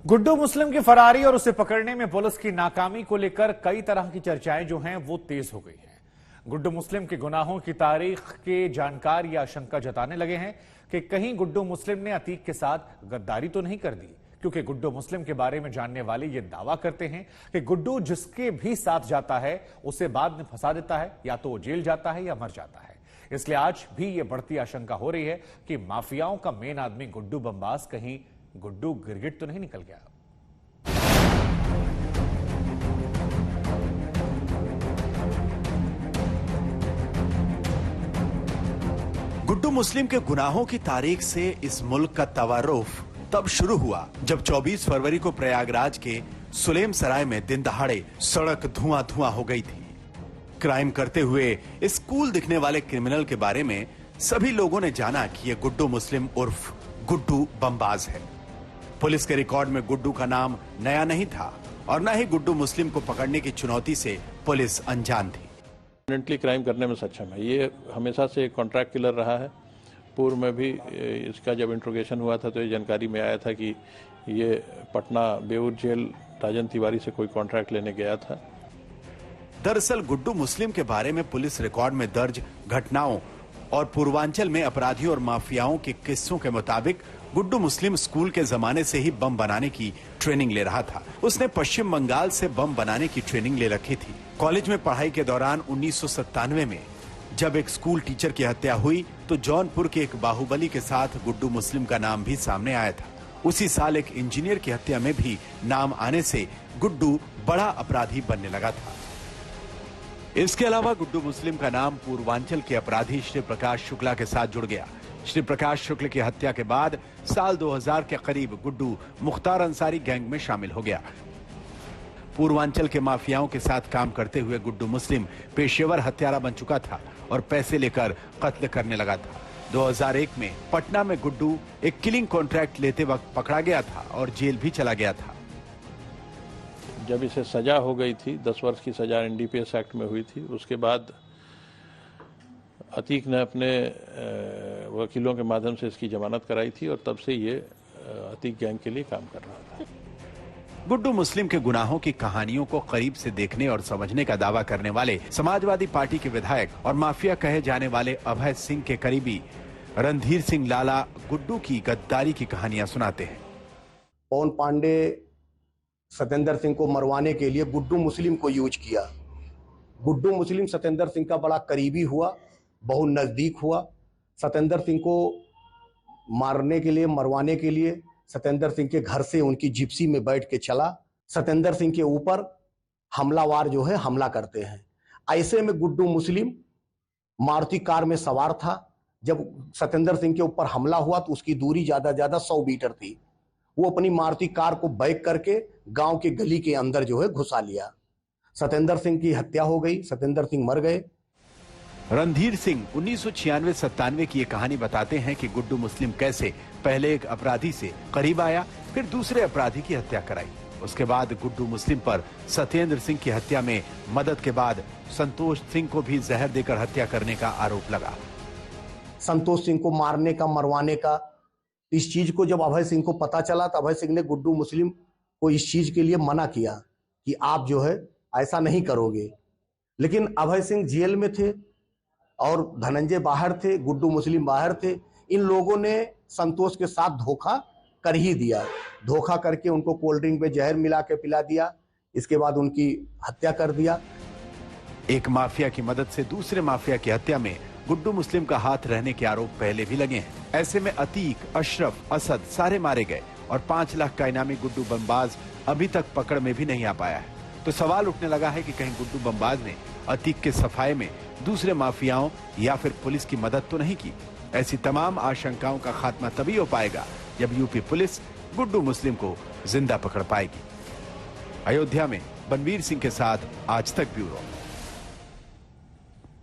गुड्डू मुस्लिम की फरारी और उसे पकड़ने में पुलिस की नाकामी को लेकर कई तरह की चर्चाएं जो हैं वो तेज हो गई हैं। गुड्डू मुस्लिम के गुनाहों की तारीख के जानकार ये आशंका जताने लगे हैं कि कहीं गुड्डू मुस्लिम ने अतीक के साथ गद्दारी तो नहीं कर दी, क्योंकि गुड्डू मुस्लिम के बारे में जानने वाले ये दावा करते हैं कि गुड्डू जिसके भी साथ जाता है उसे बाद में फंसा देता है, या तो वो जेल जाता है या मर जाता है। इसलिए आज भी ये बढ़ती आशंका हो रही है कि माफियाओं का मेन आदमी गुड्डू बमबाज कहीं गुड्डू गिरगिट तो नहीं निकल गया। गुड्डू मुस्लिम के गुनाहों की तारीख से इस मुल्क का तवारुफ तब शुरू हुआ जब 24 फरवरी को प्रयागराज के सुलेम सराय में दिन दहाड़े सड़क धुआं धुआं हो गई थी। क्राइम करते हुए स्कूल दिखने वाले क्रिमिनल के बारे में सभी लोगों ने जाना कि यह गुड्डू मुस्लिम उर्फ गुड्डू बमबाज है। पुलिस के रिकॉर्ड में गुड्डू का नाम नया नहीं था और न ही गुड्डू मुस्लिम को पकड़ने की चुनौती से पुलिस अनजान थी। क्राइम करने में सक्षम है। ये हमेशा से कॉन्ट्रैक्ट किलर रहा है। पूर्व में भी इसका जब इंट्रोगेशन हुआ था तो ये जानकारी में आया था कि ये पटना बेऊर जेल राजन तिवारी से कोई कॉन्ट्रैक्ट लेने गया था। दरअसल गुड्डू मुस्लिम के बारे में पुलिस रिकॉर्ड में दर्ज घटनाओं और पूर्वांचल में अपराधियों और माफियाओं के किस्सों के मुताबिक गुड्डू मुस्लिम स्कूल के जमाने से ही बम बनाने की ट्रेनिंग ले रहा था। उसने पश्चिम बंगाल से बम बनाने की ट्रेनिंग ले रखी थी। कॉलेज में पढ़ाई के दौरान 1997 में जब एक स्कूल टीचर की हत्या हुई तो जौनपुर के एक बाहुबली के साथ गुड्डू मुस्लिम का नाम भी सामने आया था। उसी साल एक इंजीनियर की हत्या में भी नाम आने से गुड्डू बड़ा अपराधी बनने लगा था। इसके अलावा गुड्डू मुस्लिम का नाम पूर्वांचल के अपराधी श्री प्रकाश शुक्ला के साथ जुड़ गया। श्री प्रकाश शुक्ल की हत्या के बाद साल 2000 के करीब गुड्डू मुख्तार अंसारी गैंग में शामिल हो गया। पूर्वांचल के माफियाओं के साथ काम करते हुए गुड्डू मुस्लिम पेशेवर हत्यारा बन चुका था और पैसे लेकर कत्ल करने लगा था। 2001 में पटना में गुड्डू एक किलिंग कॉन्ट्रैक्ट लेते वक्त पकड़ा गया था और जेल भी चला गया था। जब इसे सजा हो गई थी, 10 वर्ष की सजा एनडीपीएस एक्ट में हुई थी, उसके बाद अतीक ने अपने वकीलों के माध्यम से इसकी जमानत कराई थी और तब से ये अतीक गैंग के लिए काम कर रहा था। गुड्डू मुस्लिम के गुनाहों की कहानियों को करीब से देखने और समझने का दावा करने वाले समाजवादी पार्टी के विधायक और माफिया कहे जाने वाले अभय सिंह के करीबी रणधीर सिंह लाला गुड्डू की गद्दारी की कहानियां सुनाते हैं। पवन पांडे सत्येंद्र सिंह को मरवाने के लिए गुड्डू मुस्लिम को यूज किया। गुड्डू मुस्लिम सत्येंद्र सिंह का बड़ा करीबी हुआ, बहुत नजदीक हुआ। सत्येंद्र सिंह को मारने के लिए, मरवाने के लिए सत्येंद्र सिंह के घर से उनकी जिप्सी में बैठ के चला। सत्येंद्र सिंह के ऊपर हमलावार जो है हमला करते हैं। ऐसे में गुड्डू मुस्लिम मारुति कार में सवार था। जब सत्येंद्र सिंह के ऊपर हमला हुआ तो उसकी दूरी ज्यादा 100 मीटर थी। वो अपनी मारुति कार को बैक करके गांव के गली के अंदर जो है घुसा लिया। सत्येंद्र सिंह की हत्या हो गई, सत्येंद्र सिंह मर गए। रणधीर सिंह 1996-97 की ये कहानी बताते हैं कि गुड्डू मुस्लिम कैसे पहले एक अपराधी से करीब आया, फिर दूसरे अपराधी की हत्या कराई। उसके बाद गुड्डू मुस्लिम पर सत्येंद्र सिंह की हत्या में मदद के बाद संतोष सिंह को भी जहर देकर हत्या करने का आरोप लगा। संतोष सिंह को मारने का, मरवाने का, इस चीज को जब अभय सिंह को पता चला तो अभय सिंह ने गुड्डू मुस्लिम को इस चीज के लिए मना किया कि आप जो है ऐसा नहीं करोगे। लेकिन अभय सिंह जेल में थे और धनंजय बाहर थे, गुड्डू मुस्लिम बाहर थे। इन लोगों ने संतोष के साथ धोखा कर ही दिया। धोखा करके उनको कोल्ड ड्रिंक में जहर मिला के पिला दिया। इसके बाद उनकी हत्या कर दिया। एक माफिया की मदद से दूसरे माफिया की हत्या में गुड्डू मुस्लिम का हाथ रहने के आरोप पहले भी लगे हैं। ऐसे में अतीक, अशरफ, असद सारे मारे गए और 5 लाख का इनामी गुड्डू बमबाज अभी तक पकड़ में भी नहीं आ पाया है। तो सवाल उठने लगा है कि कहीं गुड्डू बमबाज ने अतीक के सफाये में दूसरे माफियाओं या फिर पुलिस की मदद तो नहीं की। ऐसी तमाम आशंकाओं का खात्मा तभी हो पाएगा जब यूपी पुलिस गुड्डू मुस्लिम को जिंदा पकड़ पाएगी। अयोध्या में बनवीर सिंह के साथ आज तक ब्यूरो।